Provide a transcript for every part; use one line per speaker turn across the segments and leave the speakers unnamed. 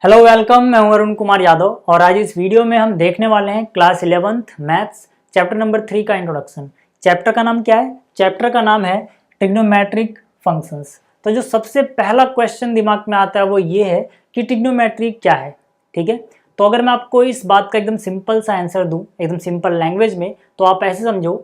Hello welcome, मैं हूं अरुण कुमार यादव और आज इस वीडियो में हम देखने वाले हैं class 11th maths chapter number 3 का इंट्रोडक्शन। चैप्टर का नाम क्या है? चैप्टर का नाम है ट्रिग्नोमेट्रिक फंक्शंस। तो जो सबसे पहला क्वेश्चन दिमाग में आता है वो ये है कि ट्रिग्नोमेट्री क्या है। ठीक है, तो अगर मैं आपको इस बात का एकदम सिंपल सा आंसर दूं, एकदम सिंपल लैंग्वेज में, तो आप ऐसे समझो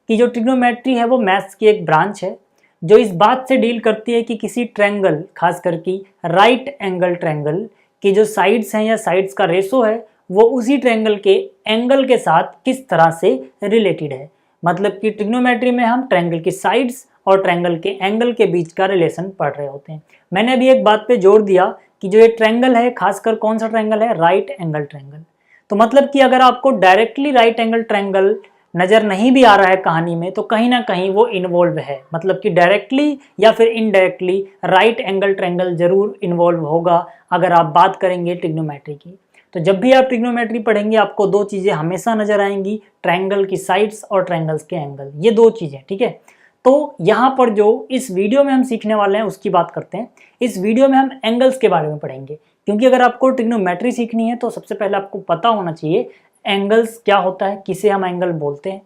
कि जो ट्रिग्नोमेट्री है वो मैथ्स की एक ब्रांच है जो इस बात से डील करती है कि किसी ट्रायंगल, खास करके राइट एंगल ट्रायंगल कि जो साइड्स हैं या साइड्स का रेशो है वो उसी ट्रायंगल के एंगल के साथ किस तरह से रिलेटेड है। मतलब कि ट्रिग्नोमेट्री में हम ट्रायंगल की साइड्स और ट्रायंगल के एंगल के बीच का रिलेशन पढ़ रहे होते हैं। मैंने अभी एक बात पे जोर दिया कि जो ये ट्रायंगल है, खासकर कौन सा ट्रायंगल है? Right angle triangle. तो मतलब कि अगर आपको डायरेक्टली राइट एंगल ट्रायंगल नजर नहीं भी आ रहा है कहानी में, तो कहीं ना कहीं वो इन्वॉल्व है। मतलब कि डायरेक्टली या फिर इनडायरेक्टली राइट एंगल ट्रायंगल जरूर इन्वॉल्व होगा अगर आप बात करेंगे ट्रिग्नोमेट्री की। तो जब भी आप ट्रिग्नोमेट्री पढ़ेंगे आपको दो चीजें हमेशा नजर आएंगी, ट्रायंगल की साइड्स और ट्रायंगल्स के एंगल, ये दो चीजें। ठीक है, तो यहाँ पर जो इस वीडियो में हम सीखने वाले हैं उसकी बात करते हैं। इस वीडियो में हम एंगल्स के बारे में पढ़ेंगे, क्योंकि अगर आपको ट्रिग्नोमेट्री सीखनी है तो सबसे पहले आपको पता होना चाहिए एंगल्स क्या होता है, किसे हम एंगल बोलते हैं।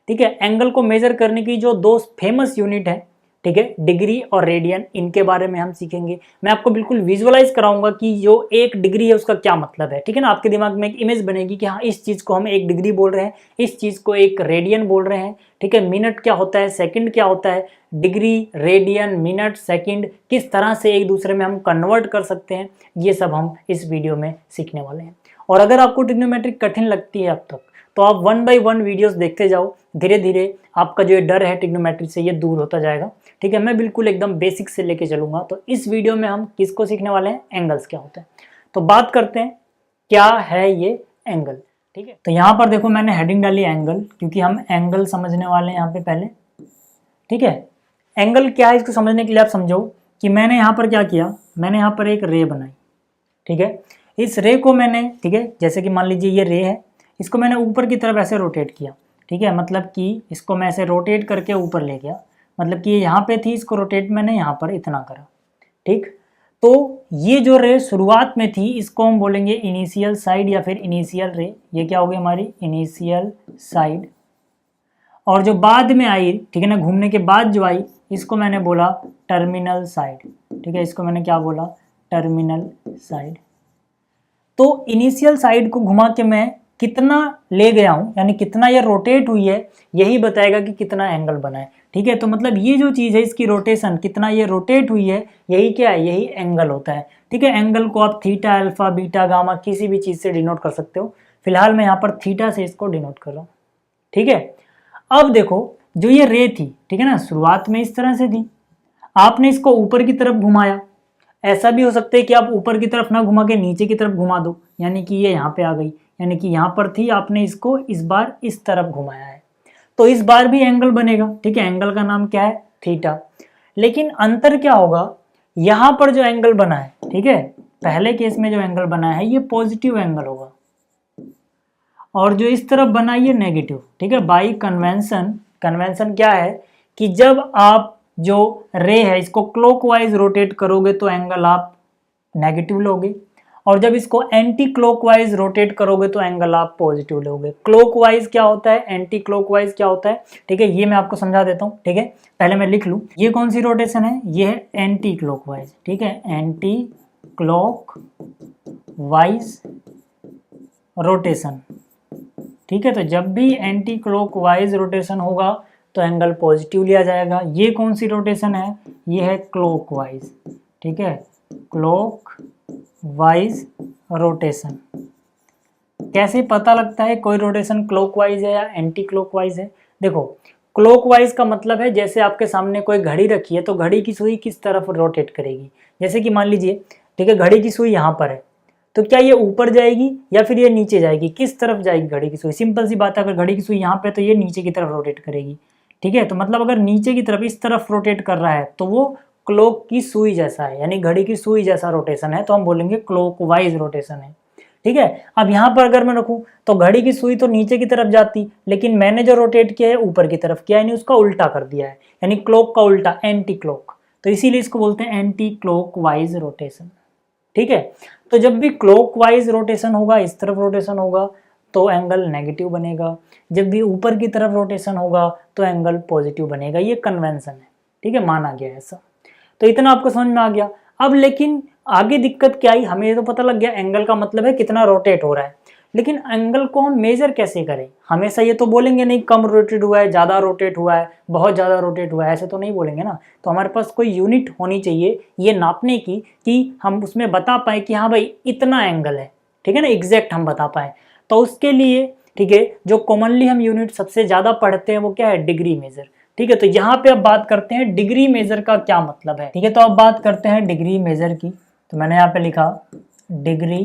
ठीक है, एंगल को मेजर करने की जो दो फेमस यूनिट है, ठीक है, डिग्री और रेडियन, इनके बारे में हम सीखेंगे। मैं आपको बिल्कुल विजुअलाइज कराऊंगा कि जो एक डिग्री है उसका क्या मतलब है। ठीक है ना, आपके दिमाग में एक इमेज बनेगी कि हाँ इस चीज को हम एक डिग्री बोल रहे हैं, इस चीज को एक रेडियन बोल रहे हैं। ठीक है, मिनट क्या होता है, सेकंड क्या होता है, डिग्री, रेडियन, मिनट, सेकंड किस तरह से एक दूसरे में हम कन्वर्ट कर सकते हैं, ये सब हम इस वीडियो में सीखने वाले हैं। और अगर आपको ट्रिग्नोमेट्री कठिन लगती है अब तक, तो आप 1 बाय 1 वीडियोस देखते जाओ, धीरे धीरे आपका जो डर है ट्रिग्नोमेट्री से ये दूर होता जाएगा। ठीक है, मैं बिल्कुल एकदम बेसिक से लेके चलूंगा। तो इस वीडियो में हम किसको सीखने वाले हैं? एंगल्स क्या होते हैं। तो बात करते हैं क्या है ये एंगल। ठीक है, तो यहाँ पर देखो मैंने हेडिंग डाली एंगल, क्योंकि हम एंगल समझने वाले हैं यहाँ पे पहले। ठीक है, एंगल क्या है इसको समझने के लिए आप समझो कि मैंने यहाँ पर क्या किया, मैंने यहाँ पर एक रे बनाई। ठीक है, इस रे को मैंने, ठीक है, जैसे कि मान लीजिए ये रे है, इसको मैंने ऊपर की तरफ ऐसे रोटेट किया। ठीक है, मतलब कि इसको मैं ऐसे रोटेट करके ऊपर ले गया, मतलब कि ये यहाँ पे थी, इसको रोटेट मैंने यहाँ पर इतना करा। ठीक, तो ये जो रे शुरुआत में थी इसको हम बोलेंगे इनिशियल साइड या फिर इनिशियल रे। ये क्या होगी हमारी? Initial side. और जो बाद में आई, ठीक है ना, घूमने के बाद जो आई, इसको मैंने बोला टर्मिनल साइड। ठीक है, इसको मैंने क्या बोला? Terminal side. तो इनिशियल साइड को घुमा के मैं कितना ले गया हूं, यानी कितना ये रोटेट हुई है, यही बताएगा कि कितना एंगल बना है। ठीक है, तो मतलब ये जो चीज़ है इसकी रोटेशन, कितना ये रोटेट हुई है, यही क्या है? यही एंगल होता है। ठीक है, एंगल को आप थीटा, अल्फा, बीटा, गामा किसी भी चीज़ से डिनोट कर सकते हो। फिलहाल मैं यहाँ पर थीटा से इसको डिनोट कर रहा हूँ। ठीक है, अब देखो जो ये रे थी, ठीक है ना, शुरुआत में इस तरह से थी, आपने इसको ऊपर की तरफ घुमाया। ऐसा भी हो सकता है कि आप ऊपर की तरफ ना घुमा के नीचे की तरफ घुमा दो, यानी कि ये यहाँ पे आ गई, यानी कि यहाँ पर थी, आपने इसको इस बार इस तरफ घुमाया है, तो इस बार भी एंगल बनेगा। ठीक है, एंगल का नाम क्या है? थीटा। लेकिन अंतर क्या होगा, यहाँ पर जो एंगल बना है, ठीक है, पहले केस में जो एंगल बना है ये पॉजिटिव एंगल होगा, और जो इस तरफ बना ये नेगेटिव। ठीक है, बाई कन्वेंशन, कन्वेंशन क्या है कि जब आप जो रे है इसको क्लॉकवाइज रोटेट करोगे तो एंगल आप नेगेटिव लोगे, और जब इसको एंटी क्लॉकवाइज रोटेट करोगे तो एंगल आप पॉजिटिव लोगे। क्लॉकवाइज क्या होता है, एंटी क्लॉकवाइज क्या होता है, ठीक है, ये मैं आपको समझा देता हूँ। ठीक है, पहले मैं लिख लूँ, ये कौन सी रोटेशन है? ये है एंटी क्लॉकवाइज। ठीक है, एंटी क्लॉकवाइज रोटेशन। ठीक है, तो जब भी एंटी क्लॉकवाइज रोटेशन होगा तो एंगल पॉजिटिव लिया जाएगा। ये कौन सी रोटेशन है? ये है क्लॉकवाइज। ठीक है, क्लॉकवाइज रोटेशन। कैसे पता लगता है कोई रोटेशन क्लॉकवाइज है या एंटी क्लॉकवाइज है? देखो, क्लॉकवाइज का मतलब है जैसे आपके सामने कोई घड़ी रखी है तो घड़ी की सुई किस तरफ रोटेट करेगी। जैसे कि मान लीजिए, ठीक है, घड़ी की सुई यहाँ पर है, तो क्या ये ऊपर जाएगी या फिर ये नीचे जाएगी? किस तरफ जाएगी घड़ी की सुई? सिंपल सी बात है, अगर घड़ी की सुई यहाँ पे तो ये नीचे की तरफ रोटेट करेगी। ठीक है, तो मतलब अगर नीचे की तरफ इस तरफ रोटेट कर रहा है तो वो क्लॉक की सुई जैसा है, यानी घड़ी की सुई जैसा रोटेशन है, तो हम बोलेंगे क्लॉकवाइज रोटेशन है। ठीक है, अब यहाँ पर अगर मैं रखूँ तो घड़ी की सुई तो नीचे की तरफ जाती, लेकिन मैंने जो रोटेट किया है ऊपर की तरफ किया, यानी उसका उल्टा कर दिया है, यानी क्लॉक का उल्टा, एंटी क्लॉक। तो इसीलिए इसको बोलते हैं एंटी क्लॉकवाइज रोटेशन। ठीक है। तो जब भी क्लॉकवाइज रोटेशन होगा, इस तरफ रोटेशन होगा तो एंगल नेगेटिव बनेगा, जब भी ऊपर की तरफ रोटेशन होगा तो एंगल पॉजिटिव बनेगा। ये कन्वेंशन है, ठीक है, माना गया ऐसा। तो इतना आपको समझ में आ गया। अब लेकिन आगे दिक्कत क्या आई, हमें ये तो पता लग गया एंगल का मतलब है कितना रोटेट हो रहा है, लेकिन एंगल को हम मेजर कैसे करें? हमेशा ये तो बोलेंगे नहीं कम रोटेट हुआ है, ज़्यादा रोटेट हुआ है, बहुत ज़्यादा रोटेट हुआ है, ऐसे तो नहीं बोलेंगे ना। तो हमारे पास कोई यूनिट होनी चाहिए ये नापने की कि हम उसमें बता पाए कि हाँ भाई इतना एंगल है, ठीक है ना, एग्जैक्ट हम बता पाए। तो उसके लिए, ठीक है, जो कॉमनली हम यूनिट सबसे ज़्यादा पढ़ते हैं वो क्या है, डिग्री मेजर। ठीक है, तो यहाँ पे अब बात करते हैं डिग्री मेजर का क्या मतलब है। ठीक है, तो अब बात करते हैं डिग्री मेजर की। तो मैंने यहाँ पे लिखा डिग्री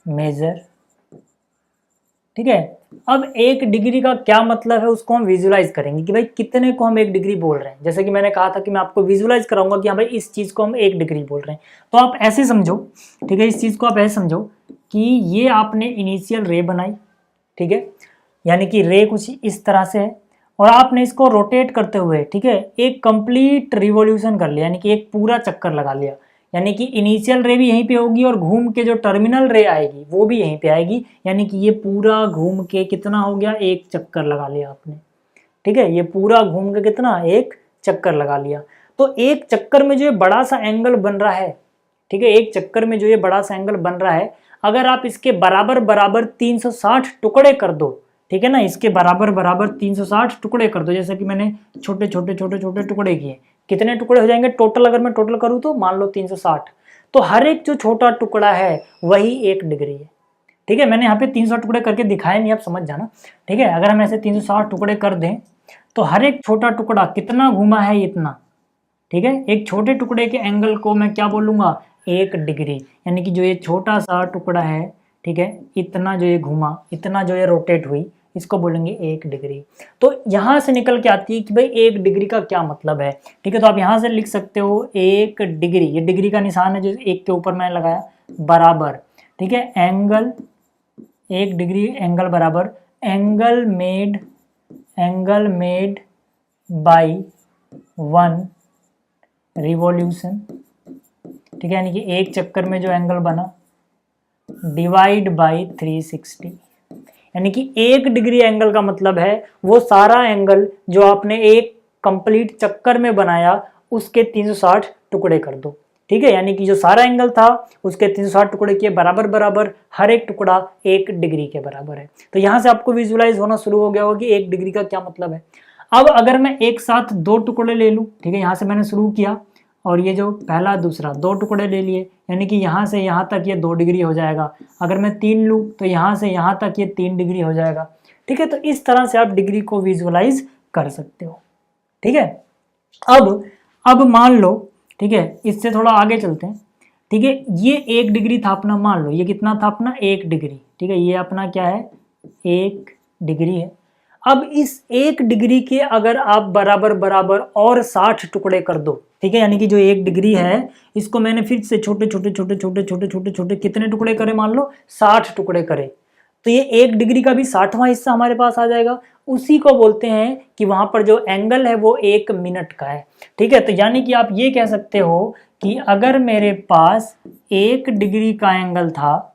मेजर, ठीक है। अब एक डिग्री का क्या मतलब है उसको हम विजुलाइज करेंगे कि भाई कितने को हम एक डिग्री बोल रहे हैं। जैसे कि मैंने कहा था कि मैं आपको विजुलाइज कराऊंगा कि हाँ भाई इस चीज को हम एक डिग्री बोल रहे हैं। तो आप ऐसे समझो, ठीक है, इस चीज को आप ऐसे समझो कि ये आपने इनिशियल रे बनाई, ठीक है, यानी कि रे कुछ इस तरह से है, और आपने इसको रोटेट करते हुए, ठीक है, एक कंप्लीट रिवॉल्यूशन कर लिया, यानी कि एक पूरा चक्कर लगा लिया। यानी कि इनिशियल रे भी यहीं पे होगी और घूम के जो टर्मिनल रे आएगी वो भी यहीं पे आएगी। यानी कि ये पूरा घूम के कितना हो गया, एक चक्कर लगा लिया आपने, ठीक है, ये पूरा घूम के कितना, एक चक्कर लगा लिया। तो एक चक्कर में जो ये बड़ा सा एंगल बन रहा है, ठीक है, एक चक्कर में जो ये बड़ा सा एंगल बन रहा है, अगर आप इसके बराबर बराबर 360 टुकड़े कर दो, ठीक है ना, इसके बराबर बराबर 360 टुकड़े कर दो, जैसे कि मैंने छोटे छोटे छोटे छोटे टुकड़े किए, कितने टुकड़े हो जाएंगे टोटल, अगर मैं टोटल करूँ तो मान लो 360। तो हर एक जो छोटा टुकड़ा है वही एक डिग्री है, ठीक है। मैंने यहाँ पे 300 टुकड़े करके दिखाए नहीं, आप समझ जाना, ठीक है। अगर हम ऐसे 360 टुकड़े कर दें तो हर एक छोटा टुकड़ा कितना घुमा है, इतना, ठीक है। एक छोटे टुकड़े के एंगल को मैं क्या बोलूँगा, एक डिग्री। यानी कि जो ये छोटा सा टुकड़ा है, ठीक है, इतना जो ये घुमा, इतना जो ये रोटेट हुई, इसको बोलेंगे एक डिग्री। तो यहाँ से निकल के आती है कि भाई एक डिग्री का क्या मतलब है, ठीक है। तो आप यहाँ से लिख सकते हो एक डिग्री, ये डिग्री का निशान है जो एक के ऊपर मैंने लगाया, बराबर, ठीक है, एंगल, एक डिग्री एंगल बराबर एंगल मेड बाई 1 रिवॉल्यूशन, ठीक है, यानी कि एक चक्कर में जो एंगल बना डिवाइड बाई 360। यानी कि एक डिग्री एंगल का मतलब है वो सारा एंगल जो आपने एक कंप्लीट चक्कर में बनाया उसके 360 टुकड़े कर दो, ठीक है। यानी कि जो सारा एंगल था उसके 360 टुकड़े किए, बराबर बराबर हर एक टुकड़ा एक डिग्री के बराबर है। तो यहाँ से आपको विजुलाइज होना शुरू हो गया होगा कि एक डिग्री का क्या मतलब है। अब अगर मैं एक साथ 2 टुकड़े ले लूँ, ठीक है, यहाँ से मैंने शुरू किया और ये जो पहला दूसरा 2 टुकड़े ले लिए, यानी कि यहाँ से यहाँ तक ये 2 डिग्री हो जाएगा। अगर मैं 3 लूँ तो यहाँ से यहाँ तक ये 3 डिग्री हो जाएगा, ठीक है। तो इस तरह से आप डिग्री को विजुअलाइज कर सकते हो, ठीक है। अब मान लो, ठीक है, इससे थोड़ा आगे चलते हैं, ठीक है। ये 1 डिग्री था अपना, मान लो ये कितना था अपना, 1 डिग्री, ठीक है, ये अपना क्या है, 1 डिग्री है। अब इस 1 डिग्री के अगर आप बराबर बराबर और 60 टुकड़े कर दो, ठीक है, यानी कि जो 1 डिग्री है इसको मैंने फिर से छोटे छोटे छोटे छोटे छोटे छोटे छोटे कितने टुकड़े करे, मान लो 60 टुकड़े करे, तो ये 1 डिग्री का भी 60वां हिस्सा हमारे पास आ जाएगा। उसी को बोलते हैं कि वहां पर जो एंगल है वो 1 मिनट का है, ठीक है। तो यानी कि आप ये कह सकते हो कि अगर मेरे पास 1 डिग्री का एंगल था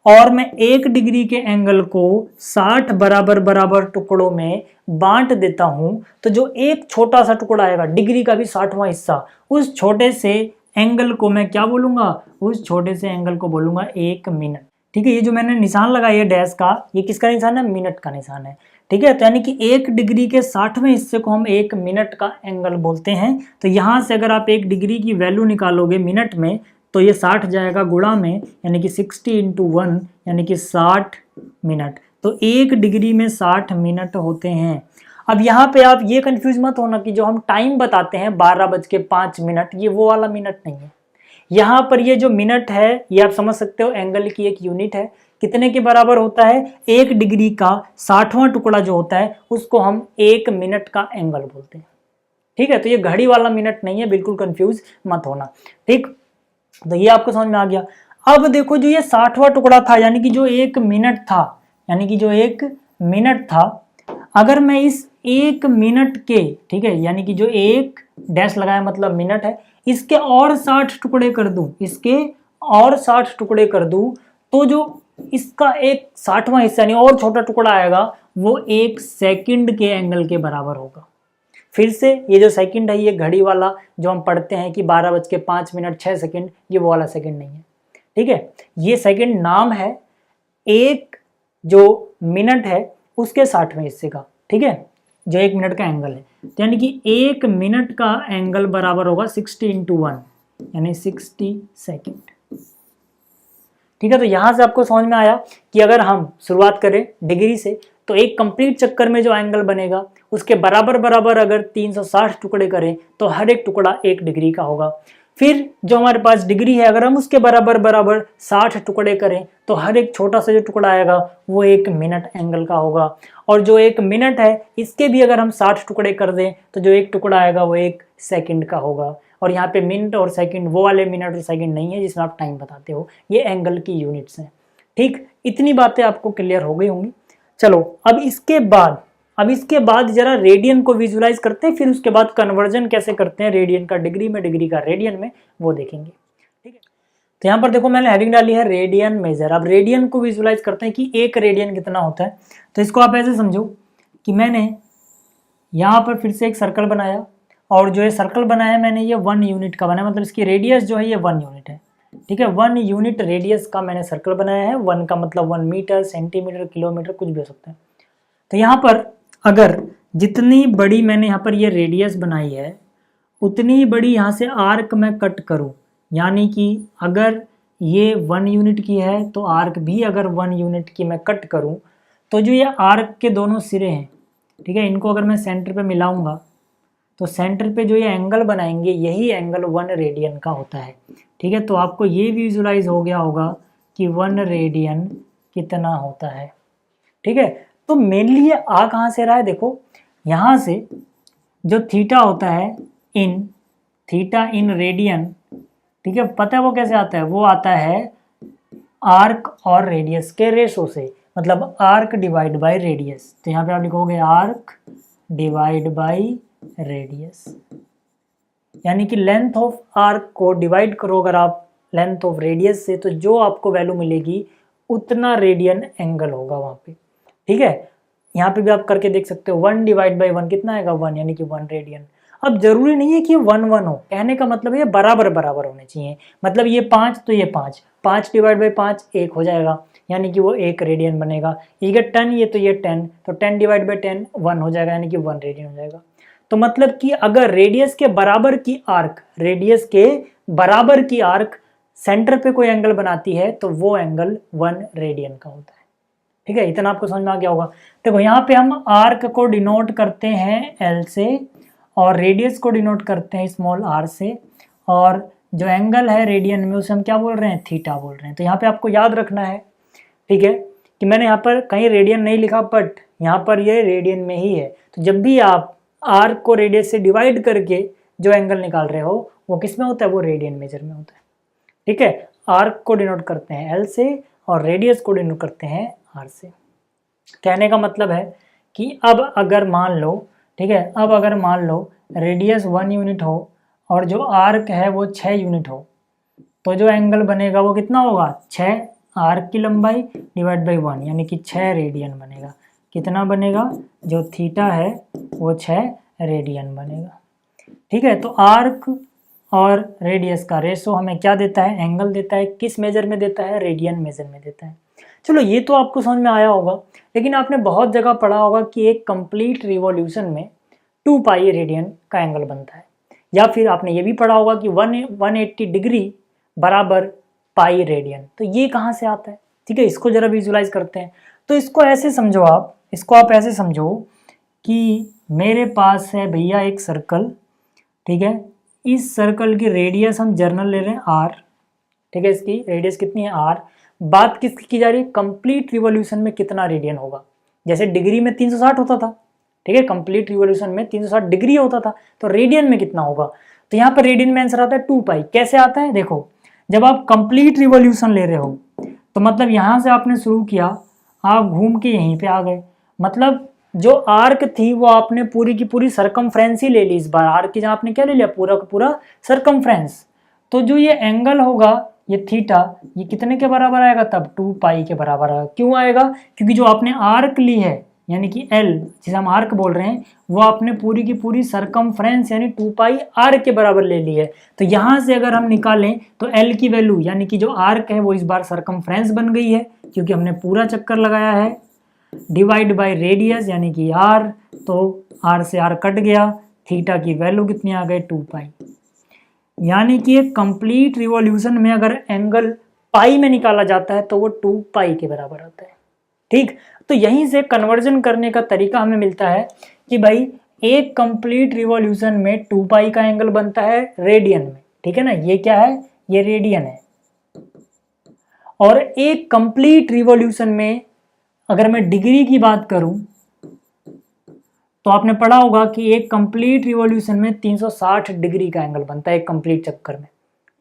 और मैं 1 डिग्री के एंगल को 60 बराबर बराबर टुकड़ों में बांट देता हूं, तो जो एक छोटा सा टुकड़ा आएगा डिग्री का भी 60वां हिस्सा, उस छोटे से एंगल को मैं क्या बोलूंगा, उस छोटे से एंगल को बोलूंगा 1 मिनट, ठीक है। ये जो मैंने निशान लगाया है डैश का, ये किसका निशान है, मिनट का निशान है, ठीक है। तो यानी कि 1 डिग्री के 60वें हिस्से को हम 1 मिनट का एंगल बोलते हैं। तो यहाँ से अगर आप 1 डिग्री की वैल्यू निकालोगे मिनट में तो ये 60 जाएगा गुणा में, यानी कि 60 × 1 यानी कि 60 मिनट। तो 1 डिग्री में 60 मिनट होते हैं। अब यहाँ पे आप ये कंफ्यूज मत होना कि जो हम टाइम बताते हैं 12:05 ये वो वाला मिनट नहीं है। यहाँ पर ये जो मिनट है ये आप समझ सकते हो एंगल की एक यूनिट है, कितने के बराबर होता है, 1 डिग्री का 60वां टुकड़ा जो होता है उसको हम 1 मिनट का एंगल बोलते हैं, ठीक है। तो ये घड़ी वाला मिनट नहीं है, बिल्कुल कंफ्यूज मत होना, ठीक। तो ये आपको समझ में आ गया। अब देखो जो ये 60वां टुकड़ा था, यानी कि जो 1 मिनट था, यानी कि जो 1 मिनट था, अगर मैं इस 1 मिनट के, ठीक है, यानी कि जो 1 डैश लगाया मतलब मिनट है, इसके और 60 टुकड़े कर दूं, इसके और 60 टुकड़े कर दूं तो जो इसका एक 60वां हिस्सा नहीं और छोटा टुकड़ा आएगा वो 1 सेकंड के एंगल के बराबर होगा। फिर से ये जो सेकंड है ये घड़ी वाला जो हम पढ़ते हैं कि 12:05 ये वो वाला सेकंड नहीं है, ठीक है। ये सेकंड नाम है एक जो मिनट है उसके 60वें हिस्से का, ठीक है, जो 1 मिनट का एंगल है। तो यानी कि 1 मिनट का एंगल बराबर होगा 60 × 1 यानी 60 सेकंड, ठीक है। तो यहां से आपको समझ में आया कि अगर हम शुरुआत करें डिग्री से तो एक कंप्लीट चक्कर में जो एंगल बनेगा उसके बराबर बराबर अगर 360 टुकड़े करें तो हर एक टुकड़ा 1 डिग्री का होगा। फिर जो हमारे पास डिग्री है अगर हम उसके बराबर बराबर 60 टुकड़े करें तो हर एक छोटा सा जो टुकड़ा आएगा वो 1 मिनट एंगल का होगा। और जो 1 मिनट है इसके भी अगर हम 60 टुकड़े कर दें तो जो एक टुकड़ा आएगा वो 1 सेकंड का होगा। और यहाँ पे मिनट और सेकंड वो वाले मिनट और सेकंड नहीं है जिसमें आप टाइम बताते हो, ये एंगल की यूनिट्स हैं, ठीक। इतनी बातें आपको क्लियर हो गई होंगी। चलो अब इसके बाद जरा रेडियन को विजुलाइज करते हैं, फिर उसके बाद कन्वर्जन कैसे करते हैं रेडियन का डिग्री में, डिग्री का रेडियन में, वो देखेंगे, ठीक है। तो यहाँ पर देखो मैंने हेडिंग डाली है रेडियन मेजर। अब रेडियन को विजुलाइज करते हैं कि 1 रेडियन कितना होता है। तो इसको आप ऐसे समझो कि मैंने यहाँ पर फिर से एक सर्कल बनाया और जो ये सर्कल बनाया मैंने ये 1 यूनिट का बनाया, मतलब इसकी रेडियस जो है ये 1 यूनिट है, ठीक है। 1 यूनिट रेडियस का मैंने सर्कल बनाया है। 1 का मतलब 1 मीटर, सेंटीमीटर, किलोमीटर, कुछ भी हो सकता है। तो यहाँ पर अगर जितनी बड़ी मैंने यहाँ पर ये रेडियस बनाई है उतनी बड़ी यहाँ से आर्क मैं कट करूँ, यानी कि अगर ये 1 यूनिट की है तो आर्क भी अगर 1 यूनिट की मैं कट करूँ तो जो ये आर्क के दोनों सिरे हैं, ठीक है, इनको अगर मैं सेंटर पे मिलाऊंगा तो सेंटर पे जो ये एंगल बनाएंगे यही एंगल 1 रेडियन का होता है, ठीक है। तो आपको ये विजुलाइज हो गया होगा कि 1 रेडियन कितना होता है, ठीक है। तो मेनली ये आ कहाँ से रहा है, देखो यहाँ से जो थीटा होता है थीटा इन रेडियन, ठीक है, पता है वो कैसे आता है, वो आता है आर्क और रेडियस के रेशो से, मतलब आर्क डिवाइड बाय रेडियस। तो यहाँ पे आप लिखोगे आर्क डिवाइड बाय रेडियस, यानी कि लेंथ ऑफ आर्क को डिवाइड करो अगर आप लेंथ ऑफ रेडियस से तो जो आपको वैल्यू मिलेगी उतना रेडियन एंगल होगा वहाँ पे, ठीक है। यहाँ पे भी आप करके देख सकते हो 1 डिवाइड बाई 1 कितना आएगा 1, यानी कि 1 रेडियन। अब जरूरी नहीं है कि 1 1 हो, कहने का मतलब ये बराबर बराबर होने चाहिए, मतलब ये 5 तो ये 5 डिवाइड बाई 5 1 हो जाएगा, यानी कि वो 1 रेडियन बनेगा। ये 10 ये तो ये 10, तो 10 डिवाइड बाई 10 1 हो जाएगा, यानी कि 1 रेडियन हो जाएगा। तो मतलब कि अगर रेडियस के बराबर की आर्क सेंटर पे कोई एंगल बनाती है तो वो एंगल 1 रेडियन का होता है, ठीक है। इतना आपको समझ में आ गया होगा। देखो यहाँ पे हम आर्क को डिनोट करते हैं एल से और रेडियस को डिनोट करते हैं स्मॉल आर से, और जो एंगल है रेडियन में उसे हम क्या बोल रहे हैं, थीटा बोल रहे हैं। तो यहाँ पे आपको याद रखना है, ठीक है, कि मैंने यहाँ पर कहीं रेडियन नहीं लिखा बट यहाँ पर ये रेडियन में ही है। तो जब भी आप आर्क को रेडियस से डिवाइड करके जो एंगल निकाल रहे हो वो किस में होता है, वो रेडियन मेजर में होता है, ठीक है। आर्क को डिनोट करते हैं एल से और रेडियस को डिनोट करते हैं आर से। कहने का मतलब है कि अब अगर मान लो, ठीक है, अब अगर मान लो रेडियस 1 यूनिट हो और जो आर्क है वो 6 यूनिट हो तो जो एंगल बनेगा वो कितना होगा, 6 आर्क की लंबाई डिवाइड बाई 1, यानी कि 6 रेडियन बनेगा। कितना बनेगा, जो थीटा है वो 6 रेडियन बनेगा, ठीक है। तो आर्क और रेडियस का रेशो हमें क्या देता है, एंगल देता है। किस मेजर में देता है, रेडियन मेजर में देता है। चलो ये तो आपको समझ में आया होगा, लेकिन आपने बहुत जगह पढ़ा होगा कि एक कंप्लीट रिवॉल्यूशन में 2 पाई रेडियन का एंगल बनता है, या फिर आपने ये भी पढ़ा होगा कि 180 डिग्री बराबर पाई रेडियन। तो ये कहाँ से आता है, ठीक है, इसको जरा विजुलाइज करते हैं। तो इसको ऐसे समझो आप ऐसे समझो कि मेरे पास है भैया एक सर्कल, ठीक है, इस सर्कल की रेडियस हम जर्नल ले रहे हैं आर, ठीक है, इसकी रेडियस कितनी है आर। बात किसकी की जा रही है, कंप्लीट रिवॉल्यूशन में कितना रेडियन होगा। जैसे डिग्री में 360 होता था, ठीक है, कंप्लीट रिवॉल्यूशन में 360 डिग्री होता था, तो रेडियन में कितना होगा। तो यहाँ पर रेडियन में आंसर आता है 2 पाई। कैसे आता है, देखो जब आप कंप्लीट रिवॉल्यूशन ले रहे हो तो मतलब यहाँ से आपने शुरू किया, आप घूम के यहीं पे आ गए, मतलब जो आर्क थी वो आपने पूरी की पूरी सरकमफ्रेंस ही ले ली। इस बार आर्क की जगह आपने क्या ले लिया, पूरा का पूरा सरकमफ्रेंस। तो जो ये एंगल होगा ये थीटा ये कितने के बराबर आएगा, तब 2 पाई के बराबर आएगा। क्यों आएगा, क्योंकि जो आपने आर्क ली है यानी कि L जिसे हम आर्क बोल रहे हैं, वो आपने पूरी की पूरी सरकमफ्रेंस यानी 2 पाई आर्क के बराबर ले ली है। तो यहाँ से अगर हम निकालें तो L की वैल्यू यानी कि जो आर्क है वो इस बार सरकमफ्रेंस बन गई है क्योंकि हमने पूरा चक्कर लगाया है, डिवाइड बाय रेडियस यानी कि R, तो R से R कट गया, थीटा की वैल्यू कितनी आ गई 2 पाई। यानी कि एक कंप्लीट रिवॉल्यूशन में अगर एंगल पाई में निकाला जाता है तो वो 2 पाई के बराबर आता है। ठीक, तो यहीं से कन्वर्जन करने का तरीका हमें मिलता है कि भाई एक कंप्लीट रिवॉल्यूशन में 2 पाई का एंगल बनता है रेडियन में। ठीक है ना, ये क्या है, ये रेडियन है। और एक कंप्लीट रिवॉल्यूशन में अगर मैं डिग्री की बात करूं तो आपने पढ़ा होगा कि एक कंप्लीट रिवॉल्यूशन में 360 डिग्री का एंगल बनता है एक कंप्लीट चक्कर में।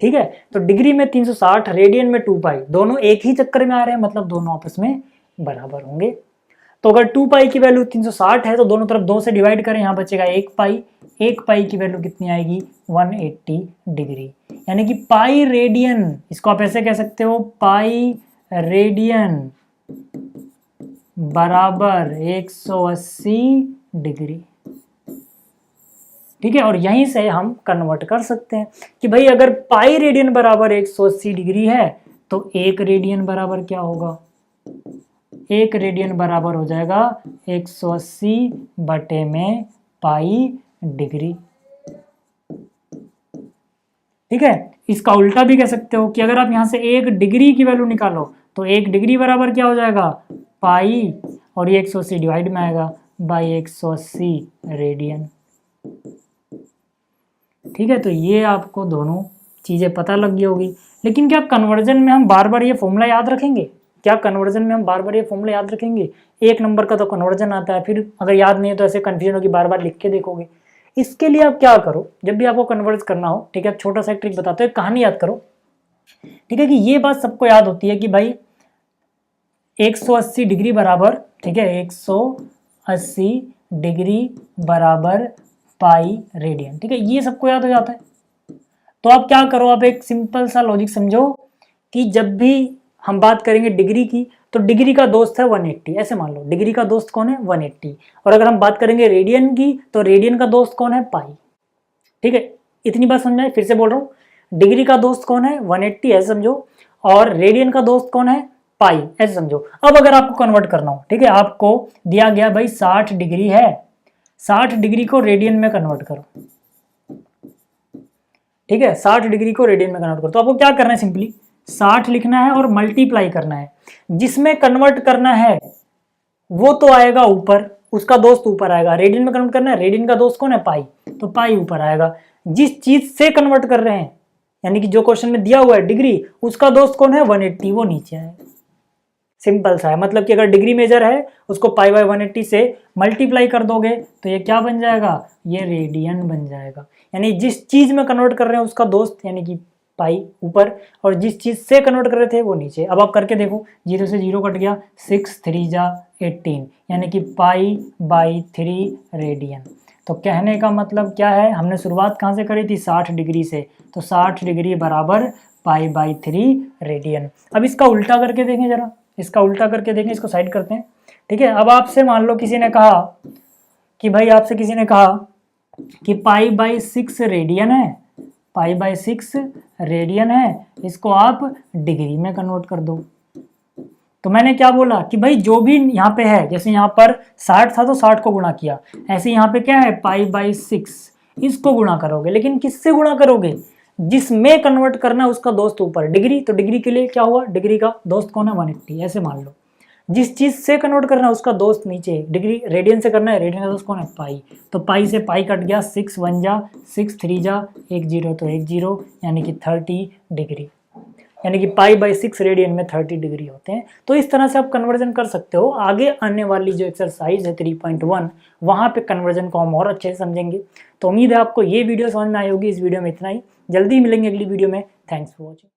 ठीक है, तो डिग्री में 360, रेडियन में 2 पाई, दोनों एक ही चक्कर में आ रहे हैं, मतलब दोनों आपस में बराबर होंगे। तो अगर 2 पाई की वैल्यू 360 है तो दोनों तरफ 2 से डिवाइड करें, यहाँ बचेगा 1 पाई। 1 पाई की वैल्यू कितनी आएगी, 180 डिग्री, यानी कि पाई रेडियन, इसको आप ऐसे कह सकते हो पाई रेडियन बराबर 180 डिग्री। ठीक है, और यहीं से हम कन्वर्ट कर सकते हैं कि भाई अगर पाई रेडियन बराबर 180 डिग्री है तो 1 रेडियन बराबर क्या होगा, 1 रेडियन बराबर हो जाएगा 180 बटे में पाई डिग्री। ठीक है, इसका उल्टा भी कह सकते हो कि अगर आप यहां से 1 डिग्री की वैल्यू निकालो तो 1 डिग्री बराबर क्या हो जाएगा, पाई, और ये 180 डिवाइड में आएगा बाई 180 रेडियन। ठीक है, तो ये आपको दोनों चीज़ें पता लग गई होगी। लेकिन क्या कन्वर्जन में हम बार बार ये फॉर्मूला याद रखेंगे, क्या कन्वर्जन में हम बार बार ये फॉर्मूला याद रखेंगे? एक नंबर का तो कन्वर्जन आता है, फिर अगर याद नहीं है तो ऐसे कन्फ्यूजन होगी, बार बार लिख के देखोगे। इसके लिए आप क्या करो, जब भी आपको कन्वर्ज करना हो, ठीक है, आप छोटा सा एक ट्रिक बताते हो, कहानी याद करो। ठीक है, कि ये बात सबको याद होती है कि भाई 180 डिग्री बराबर, ठीक है, 180 डिग्री बराबर पाई रेडियन। ठीक है, ये सबको याद हो जाता है। तो आप क्या करो, आप एक सिंपल सा लॉजिक समझो कि जब भी हम बात करेंगे डिग्री की तो डिग्री का दोस्त है 180, ऐसे मान लो डिग्री का दोस्त कौन है 180। और अगर हम बात करेंगे रेडियन की तो रेडियन का दोस्त कौन है, पाई। ठीक है, इतनी बात समझ में, फिर से बोल रहा हूँ, डिग्री का दोस्त कौन है 180, ऐसे समझो, और रेडियन का दोस्त कौन है, पाई, ऐसे समझो। अब अगर आपको कन्वर्ट करना हो, ठीक है, आपको दिया गया भाई 60 डिग्री है, 60 डिग्री को रेडियन में कन्वर्ट करो। ठीक है, 60 डिग्री को रेडियन में कन्वर्ट करो, तो आपको क्या करना है, सिंपली 60 लिखना है और मल्टीप्लाई करना है। जिसमें कन्वर्ट करना है वो तो आएगा ऊपर, उसका दोस्त ऊपर आएगा। रेडियन में कन्वर्ट करना है, रेडियन का दोस्त कौन है, पाई, तो पाई ऊपर आएगा। जिस चीज से कन्वर्ट कर रहे हैं, यानी कि जो क्वेश्चन में दिया हुआ है डिग्री, उसका दोस्त कौन है 180, वो नीचे आएगा। सिंपल सा है, मतलब कि अगर डिग्री मेजर है उसको पाई बाय 180 से मल्टीप्लाई कर दोगे तो ये क्या बन जाएगा, ये रेडियन बन जाएगा। यानी जिस चीज में कन्वर्ट कर रहे हैं उसका दोस्त यानी कि पाई ऊपर, और जिस चीज से कन्वर्ट कर रहे थे वो नीचे। अब आप करके देखो, 0 से 0 कट गया, 6 3 जा 18, यानी कि पाई बाई 3 रेडियन। तो कहने का मतलब क्या है, हमने शुरुआत कहाँ से करी थी, 60 डिग्री से, तो 60 डिग्री बराबर पाई बाई 3 रेडियन। अब इसका उल्टा करके देखें जरा, इसका उल्टा करके देखें, इसको साइड करते हैं। ठीक है, अब आपसे मान लो किसी ने कहा कि भाई, आपसे किसी ने कहा कि पाई बाई 6 रेडियन है, पाई बाई 6 रेडियन है, इसको आप डिग्री में कन्वर्ट कर दो। तो मैंने क्या बोला कि भाई जो भी यहाँ पे है, जैसे यहाँ पर 60 था तो 60 को गुणा किया, ऐसे यहाँ पे क्या है पाई बाई 6, इसको गुणा करोगे। लेकिन किससे गुणा करोगे, जिसमें कन्वर्ट करना है उसका दोस्त ऊपर, डिग्री, तो डिग्री के लिए क्या हुआ, डिग्री का दोस्त कौन है 180, ऐसे मान लो। जिस चीज से कन्वर्ट करना है उसका दोस्त नीचे, डिग्री रेडियन से करना है, रेडियन का दोस्त कौन है, पाई, तो पाई से पाई कट गया, 6 1 जा 6 3 जा 1 0, तो 1 0, यानी कि 30 डिग्री, यानी कि पाई बाई 6 रेडियन में 30 डिग्री होते हैं। तो इस तरह से आप कन्वर्जन कर सकते हो। आगे आने वाली जो एक्सरसाइज है 3.1, वहाँ पे कन्वर्जन को हम और अच्छे से समझेंगे। तो उम्मीद है आपको ये वीडियो समझ में आई होगी। इस वीडियो में इतना ही, जल्दी मिलेंगे अगली वीडियो में। Thanks for watching.